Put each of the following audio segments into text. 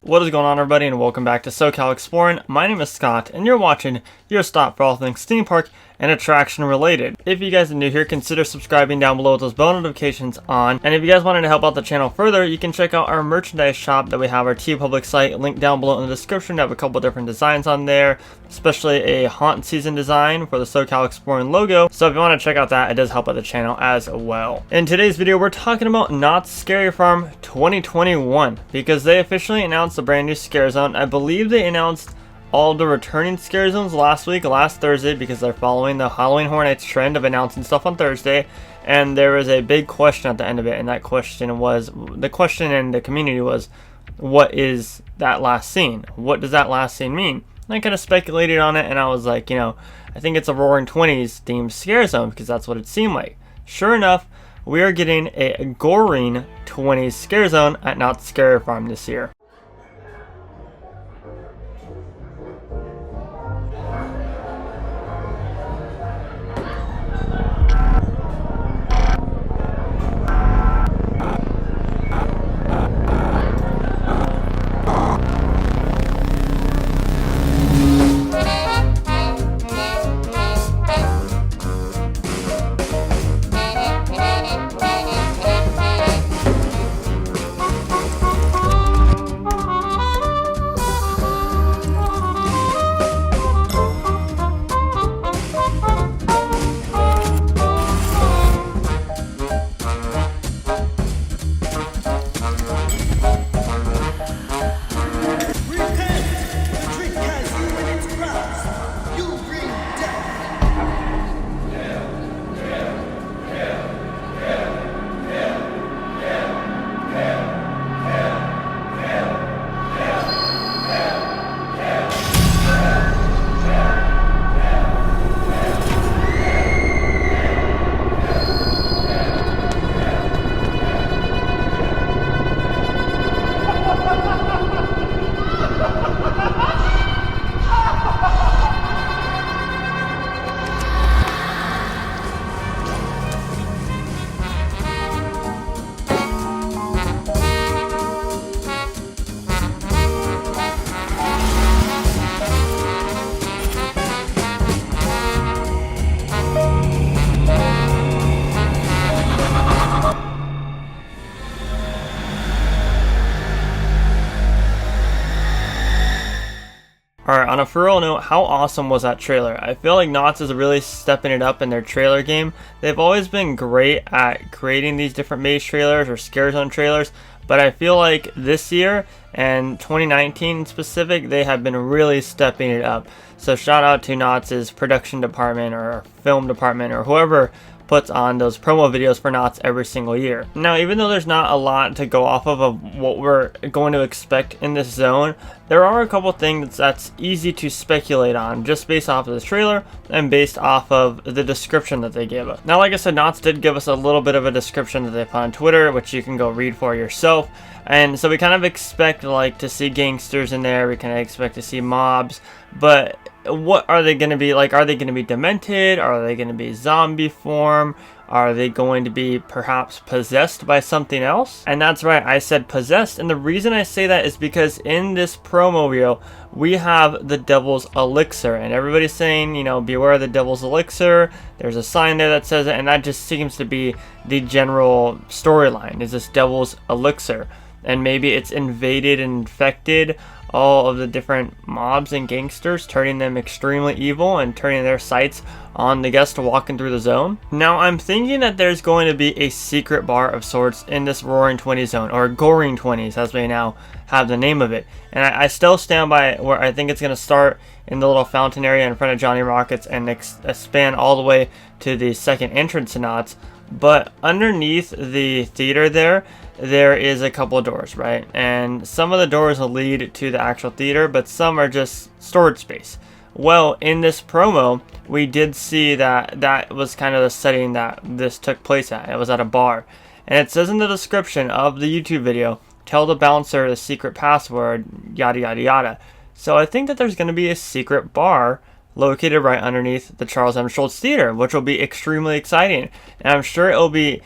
What is going on, everybody, and welcome back to SoCal Exploring. My name is Scott, and you're watching your stop for all things theme park and attraction related. If you guys are new here, consider subscribing down below with those bell notifications on. And if you guys wanted to help out the channel further, you can check out our merchandise shop that we have, our TeePublic site, linked down below in the description. We have a couple different designs on there, especially a haunt season design for the SoCal Exploring logo. So if you want to check out that, it does help out the channel as well. In today's video, we're talking about Knott's Scary Farm 2021 because they officially announced a brand new scare zone. I believe they announced all the returning scare zones last Thursday, because they're following the Halloween Horror Nights trend of announcing stuff on Thursday. And there was a big question at the end of it, and that question was, the question in the community was, what is that last scene? What does that last scene mean? And I kind of speculated on it, and I was like, I think it's a Roaring 20's themed scare zone, because that's what it seemed like. Sure enough, we are getting a Gore-ing 20's scare zone at Knott's Scary Farm this year. Alright, on a for real note, how awesome was that trailer? I feel like Knott's is really stepping it up in their trailer game. They've always been great at creating these different maze trailers or scare zone trailers, but I feel like this year and 2019 in specific, they have been really stepping it up. So shout out to Knott's production department or film department or whoever puts on those promo videos for Knott's every single year. Now, even though there's not a lot to go off of what we're going to expect in this zone, there are a couple things that's easy to speculate on just based off of this trailer and based off of the description that they gave us. Now, like I said, Knott's did give us a little bit of a description that they put on Twitter, which you can go read for yourself. And so we kind of expect to see gangsters in there, we kind of expect to see mobs, but what are they going to be like? Are they going to be demented? Are they going to be zombie form? Are they going to be perhaps possessed by something else? And that's right, I said possessed. And the reason I say that is because in this promo reel, we have the Devil's Elixir. And everybody's saying, beware of the Devil's Elixir. There's a sign there that says it. And that just seems to be the general storyline, is this Devil's Elixir. And maybe it's invaded and infected all of the different mobs and gangsters, turning them extremely evil and turning their sights on the guests walking through the zone. Now, I'm thinking that there's going to be a secret bar of sorts in this Roaring 20s zone, or Gore-ing 20s as we now have the name of it. And I still stand by where I think it's going to start in the little fountain area in front of Johnny Rockets and expand all the way to the second entrance to Knott's. But underneath the theater there is a couple of doors, right? And some of the doors will lead to the actual theater, but some are just storage space. Well, in this promo, we did see that was kind of the setting that this took place at. It was at a bar. And it says in the description of the YouTube video, tell the bouncer the secret password, yada yada yada. So I think that there's going to be a secret bar located right underneath the Charles M. Schulz Theater, which will be extremely exciting. And I'm sure it will be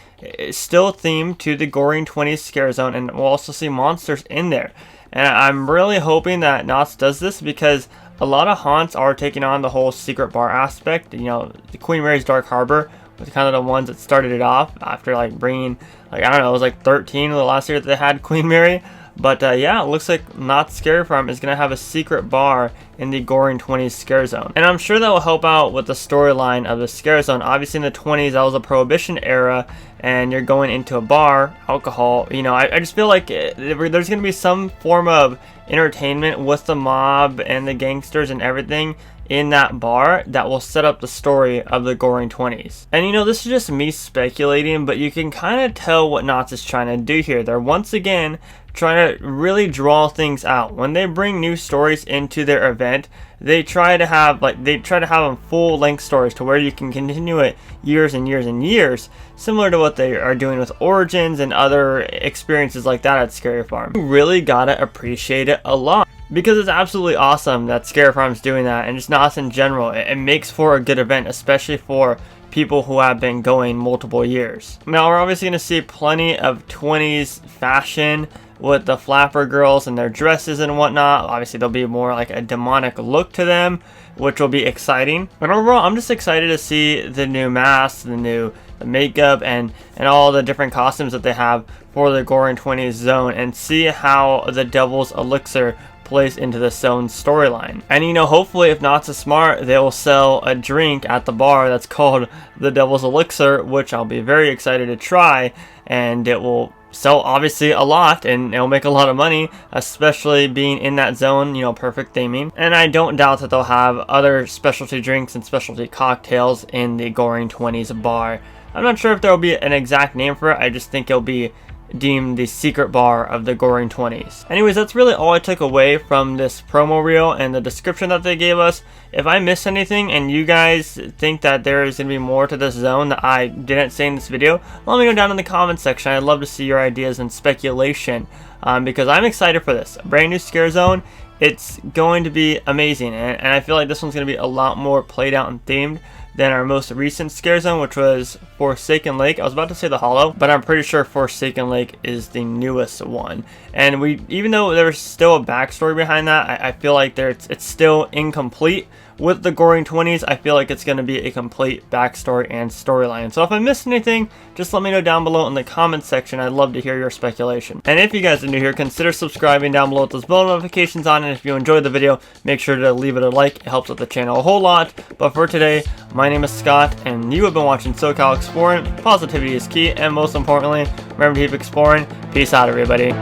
still themed to the Gore-ing 20s scare zone, and we'll also see monsters in there. And I'm really hoping that Knott does this, because a lot of haunts are taking on the whole secret bar aspect. You know, the Queen Mary's Dark Harbor was kind of the ones that started it off after like bringing, like, I don't know, it was like 13 the last year that they had Queen Mary. But yeah, it looks like Knott Scary Farm is going to have a secret bar in the Gore-ing 20s scare zone. And I'm sure that will help out with the storyline of the scare zone. Obviously in the 20s, that was a Prohibition era, and you're going into a bar, alcohol. You know, I just feel like there's going to be some form of entertainment with the mob and the gangsters and everything in that bar that will set up the story of the Gore-ing 20s. And you know, this is just me speculating, but you can kind of tell what Knott is trying to do here. They're once again trying to really draw things out. When they bring new stories into their event, they try to have them full-length stories to where you can continue it years and years and years, similar to what they are doing with Origins and other experiences like that at Scary Farm. You really gotta appreciate it a lot, because it's absolutely awesome that Scary Farm's doing that, and just Knott in general. It makes for a good event, especially for people who have been going multiple years. Now we're obviously going to see plenty of 20s fashion with the flapper girls and their dresses and whatnot. Obviously there'll be more like a demonic look to them, which will be exciting. But overall, I'm just excited to see the new masks, the makeup, and all the different costumes that they have for the Gore-ing 20s zone, and see how the Devil's Elixir plays into the zone storyline. And you know, hopefully if Knott's smart, they will sell a drink at the bar that's called the Devil's Elixir, which I'll be very excited to try, and it will sell obviously a lot, and it'll make a lot of money, especially being in that zone, you know, perfect theming. And I don't doubt that they'll have other specialty drinks and specialty cocktails in the Gore-ing 20s bar. I'm not sure if there will be an exact name for it, I just think it'll be deemed the secret bar of the Gore-ing 20s. Anyways, that's really all I took away from this promo reel and the description that they gave us. If I missed anything and you guys think that there is going to be more to this zone that I didn't say in this video, let me know down in the comments section. I'd love to see your ideas and speculation, because I'm excited for this. A brand new scare zone. It's going to be amazing, and I feel like this one's going to be a lot more played out and themed than our most recent scare zone, which was Forsaken Lake. I was about to say the Hollow, but I'm pretty sure Forsaken Lake is the newest one. And even though there's still a backstory behind that, I feel like it's still incomplete. With the Gore-ing 20s, I feel like it's going to be a complete backstory and storyline. So if I missed anything, just let me know down below in the comments section. I'd love to hear your speculation. And if you guys are new here, consider subscribing down below with those bell notifications on. And if you enjoyed the video, make sure to leave it a like. It helps with the channel a whole lot. But for today, my name is Scott, and you have been watching SoCal Exploring. Positivity is key, and most importantly, remember to keep exploring. Peace out, everybody.